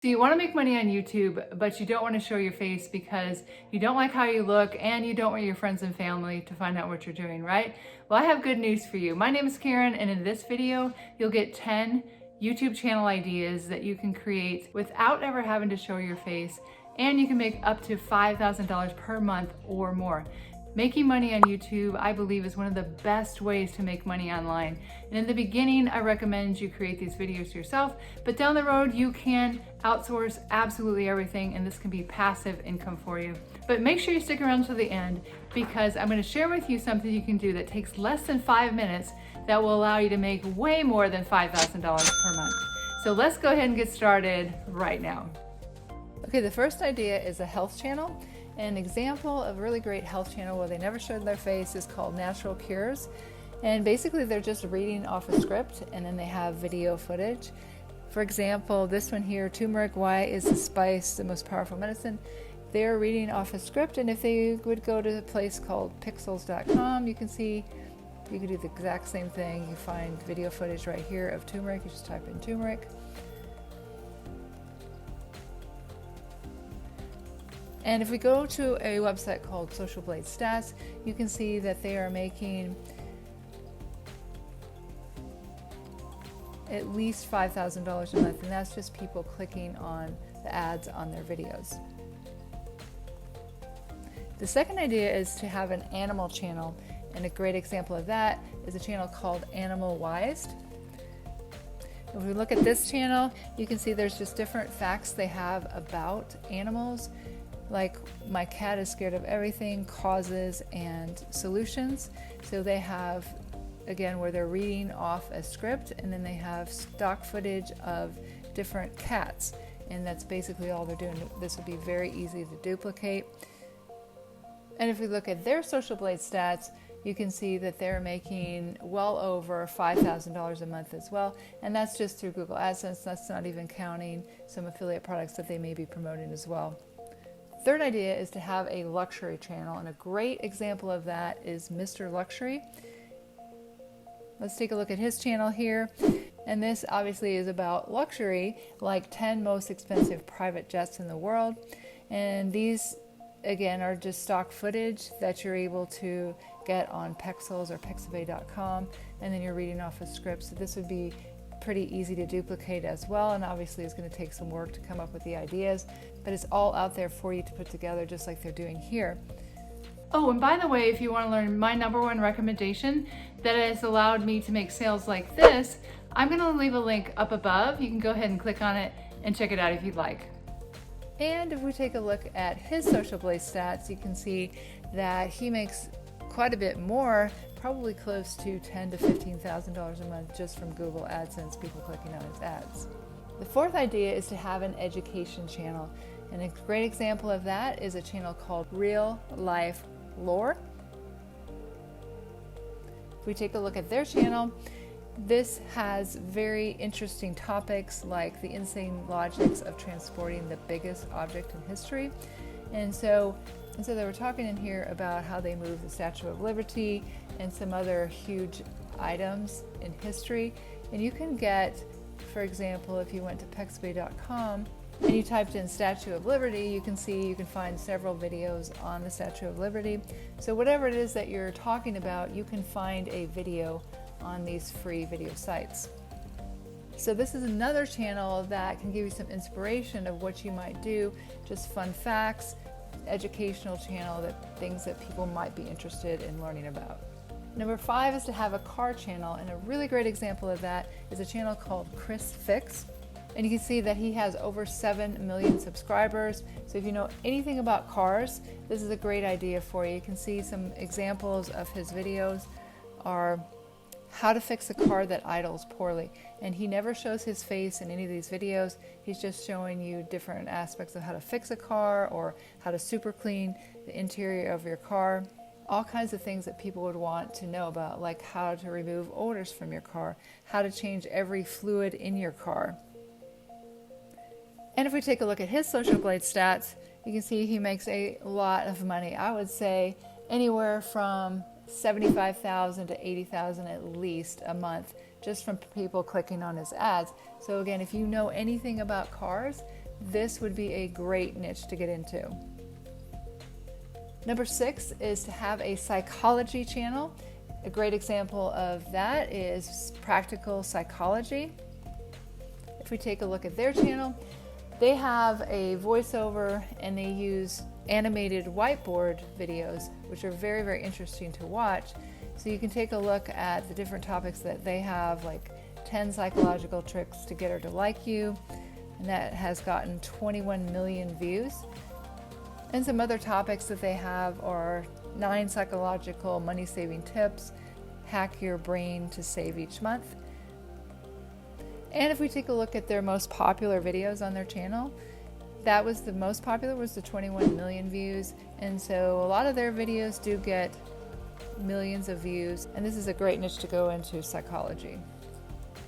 So you want to make money on YouTube, but you don't want to show your face because you don't like how you look and you don't want your friends and family to find out what you're doing, right? Well, I have good news for you. My name is Karen, and in this video, you'll get 10 YouTube channel ideas that you can create without ever having to show your face, and you can make up to $5,000 per month or more. Making money on YouTube, I believe, is one of the best ways to make money online. And in the beginning, I recommend you create these videos yourself, but down the road, you can outsource absolutely everything, and this can be passive income for you. But make sure you stick around to the end, because I'm going to share with you something you can do that takes less than 5 minutes that will allow you to make way more than $5,000 per month. So let's go ahead and get started right now. Okay, the first idea is a health channel. An example of a really great health channel where they never showed their face is called Natural Cures. And basically they're just reading off a script, and then they have video footage. For example, this one here, turmeric, why is the spice the most powerful medicine? They're reading off a script, and if they would go to a place called pixels.com, you can see you can do the exact same thing. You find video footage right here of turmeric. You just type in turmeric. And if we go to a website called Social Blade Stats, you can see that they are making at least $5,000 a month, and that's just people clicking on the ads on their videos. The second idea is to have an animal channel, and a great example of that is a channel called Animal Wise. If we look at this channel, you can see there's just different facts they have about animals. Like, my cat is scared of everything, causes and solutions. So they have, again, where they're reading off a script, and then they have stock footage of different cats. And that's basically all they're doing. This would be very easy to duplicate. And if we look at their Social Blade Stats, you can see that they're making well over $5,000 a month as well. And that's just through Google AdSense. That's not even counting some affiliate products that they may be promoting as well. Third idea is to have a luxury channel, and a great example of that is Mr. Luxury. Let's take a look at his channel here. And this obviously is about luxury, like 10 most expensive private jets in the world. And these, again, are just stock footage that you're able to get on Pexels or pixabay.com, and then you're reading off a script. So this would be pretty easy to duplicate as well, and obviously it's going to take some work to come up with the ideas, but it's all out there for you to put together, just like they're doing here. Oh, and by the way, if you want to learn my #1 recommendation that has allowed me to make sales like this, I'm going to leave a link up above. You can go ahead and click on it and check it out if you'd like. And if we take a look at his Social Blade Stats, you can see that he makes quite a bit more, probably close to $10,000 to $15,000 a month just from Google AdSense, people clicking on his ads. The fourth idea is to have an education channel, and a great example of that is a channel called Real Life Lore. If we take a look at their channel, this has very interesting topics like the insane logics of transporting the biggest object in history. And so they were talking in here about how they moved the Statue of Liberty and some other huge items in history. And you can get, for example, if you went to pixabay.com and you typed in Statue of Liberty, you can find several videos on the Statue of Liberty. So whatever it is that you're talking about, you can find a video on these free video sites. So this is another channel that can give you some inspiration of what you might do, just fun facts, educational channel, things that people might be interested in learning about. Number 5 is to have a car channel, and a really great example of that is a channel called Chris Fix. And you can see that he has over 7 million subscribers. So if you know anything about cars, this is a great idea for you. You can see some examples of his videos are how to fix a car that idles poorly. And he never shows his face in any of these videos. He's just showing you different aspects of how to fix a car, or how to super clean the interior of your car. All kinds of things that people would want to know about, like how to remove odors from your car, how to change every fluid in your car. And if we take a look at his Social Blade Stats, you can see he makes a lot of money. I would say anywhere from $75,000 to $80,000 at least a month, just from people clicking on his ads. So again, if you know anything about cars, this would be a great niche to get into. Number 6 is to have a psychology channel. A great example of that is Practical Psychology. If we take a look at their channel, they have a voiceover and they use animated whiteboard videos, which are very, very interesting to watch. So you can take a look at the different topics that they have, like 10 psychological tricks to get her to like you, and that has gotten 21 million views. And some other topics that they have are 9 psychological money-saving tips, hack your brain to save each month. And if we take a look at their most popular videos on their channel, that was the most popular, was the 21 million views. And so a lot of their videos do get millions of views, and this is a great niche to go into, psychology.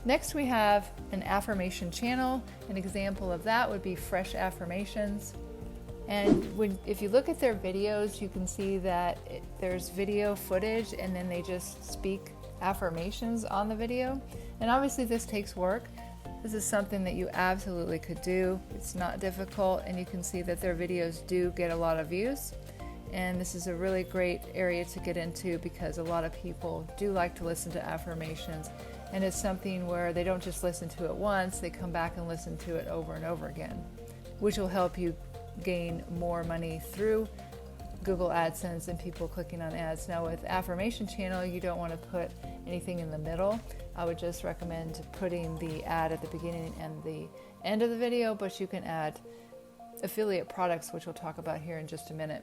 Next we have an affirmation channel. An example of that would be Fresh Affirmations. And if you look at their videos, you can see that there's video footage and then they just speak affirmations on the video. And obviously this takes work. This is something that you absolutely could do. It's not difficult, and you can see that their videos do get a lot of views. And this is a really great area to get into because a lot of people do like to listen to affirmations. And it's something where they don't just listen to it once, they come back and listen to it over and over again, which will help you gain more money through Google AdSense and people clicking on ads. Now with affirmation channel, you don't want to put anything in the middle. I would just recommend putting the ad at the beginning and the end of the video, but you can add affiliate products, which we'll talk about here in just a minute.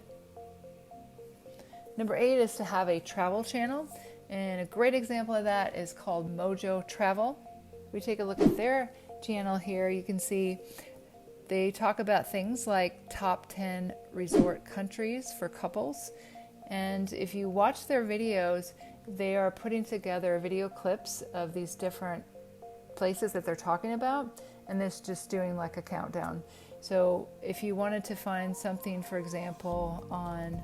Number 8 is to have a travel channel, and a great example of that is called Mojo Travel. We take a look at their channel here, you can see they talk about things like top 10 resort countries for couples. And if you watch their videos, they are putting together video clips of these different places that they're talking about, and it's just doing like a countdown. So if you wanted to find something, for example, on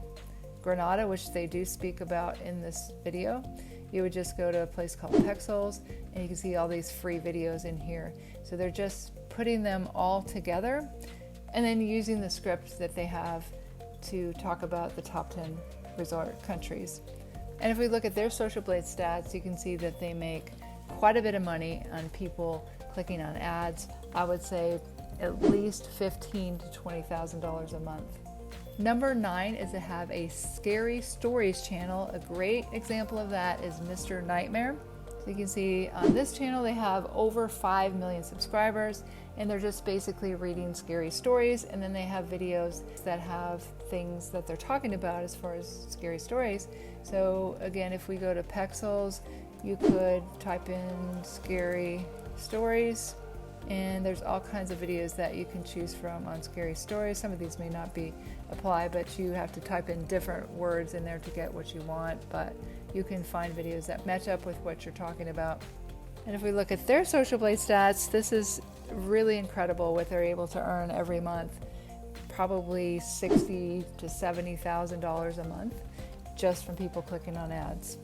Granada, which they do speak about in this video, you would just go to a place called Pexels, and you can see all these free videos in here. So they're just putting them all together and then using the script that they have to talk about the top 10 resort countries. And if we look at their Social Blade stats, you can see that they make quite a bit of money on people clicking on ads. I would say at least $15,000 to $20,000 a month. Number 9 is to have a scary stories channel. A great example of that is Mr. Nightmare. So you can see on this channel they have over 5 million subscribers, and they're just basically reading scary stories, and then they have videos that have things that they're talking about as far as scary stories. So again, if we go to Pexels, you could type in scary stories, and there's all kinds of videos that you can choose from on scary stories. Some of these may not be apply, but you have to type in different words in there to get what you want, but you can find videos that match up with what you're talking about. And if we look at their Social Blade stats, this is really incredible what they're able to earn every month. Probably $60,000 to $70,000 a month just from people clicking on ads.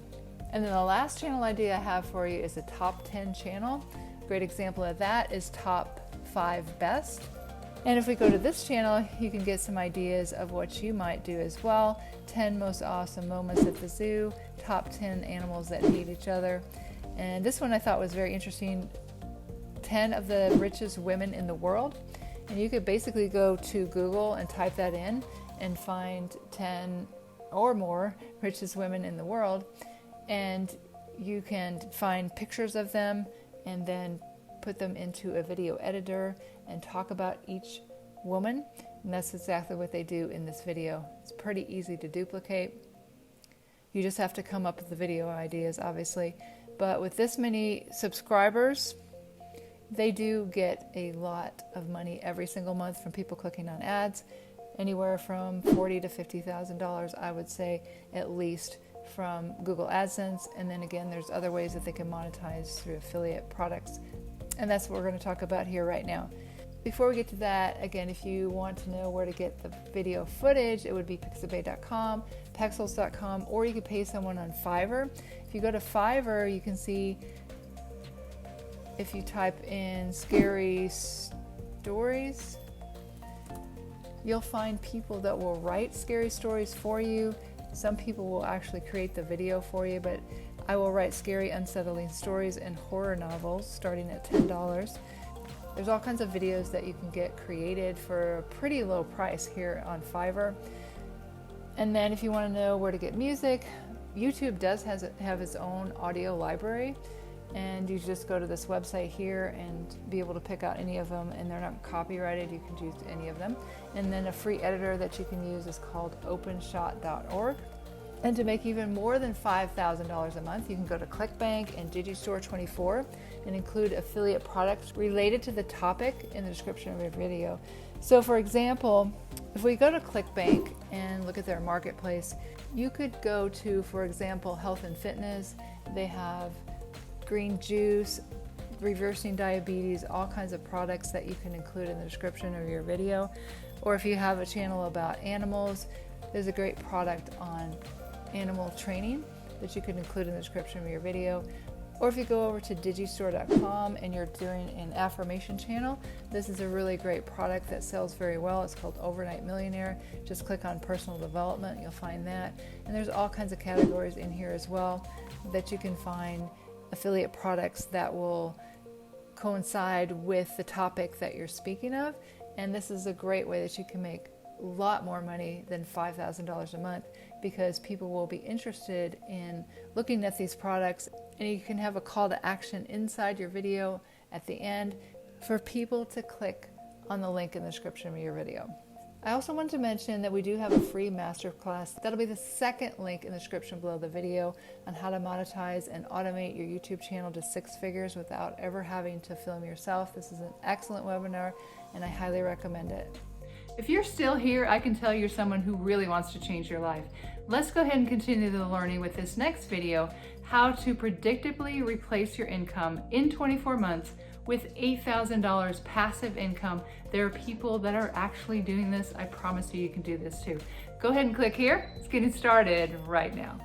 And then the last channel idea I have for you is a top 10 channel. A great example of that is Top 5 Best. And if we go to this channel, you can get some ideas of what you might do as well. 10 most awesome moments at the zoo, top 10 animals that hate each other. And this one I thought was very interesting, 10 of the richest women in the world. And you could basically go to Google and type that in and find 10 or more richest women in the world. And you can find pictures of them and then put them into a video editor and talk about each woman. And that's exactly what they do in this video. It's pretty easy to duplicate. You just have to come up with the video ideas, obviously. But with this many subscribers, they do get a lot of money every single month from people clicking on ads. Anywhere from $40,000 to $50,000, I would say, at least, from Google AdSense. And then again, there's other ways that they can monetize through affiliate products. And that's what we're going to talk about here right now. Before we get to that, again, if you want to know where to get the video footage, it would be pixabay.com, pexels.com, or you could pay someone on Fiverr. If you go to Fiverr, you can see, if you type in scary stories, You'll find people that will write scary stories for you. Some people will actually create the video for you, but I will write scary, unsettling stories and horror novels starting at $10. There's all kinds of videos that you can get created for a pretty low price here on Fiverr. And then if you want to know where to get music, YouTube does have its own audio library, and you just go to this website here and be able to pick out any of them, and they're not copyrighted. You can use any of them. And then a free editor that you can use is called openshot.org. And to make even more than $5,000 a month, you can go to Clickbank and Digistore 24 and include affiliate products related to the topic in the description of your video. So for example, if we go to Clickbank and look at their marketplace, you could go to, for example, health and fitness. They have green juice, reversing diabetes, all kinds of products that you can include in the description of your video. Or if you have a channel about animals, there's a great product on animal training that you can include in the description of your video. Or if you go over to digistore.com and you're doing an affirmation channel, this is a really great product that sells very well. It's called Overnight Millionaire. Just click on personal development, you'll find that. And there's all kinds of categories in here as well that you can find affiliate products that will coincide with the topic that you're speaking of. And this is a great way that you can make a lot more money than $5,000 a month, because people will be interested in looking at these products, and you can have a call to action inside your video at the end for people to click on the link in the description of your video. I also wanted to mention that we do have a free masterclass. That'll be the second link in the description below the video on how to monetize and automate your YouTube channel to 6 figures without ever having to film yourself. This is an excellent webinar and I highly recommend it. If you're still here, I can tell you're someone who really wants to change your life. Let's go ahead and continue the learning with this next video, how to predictably replace your income in 24 months with $8,000 passive income. There are people that are actually doing this. I promise you, you can do this too. Go ahead and click here. It's getting started right now.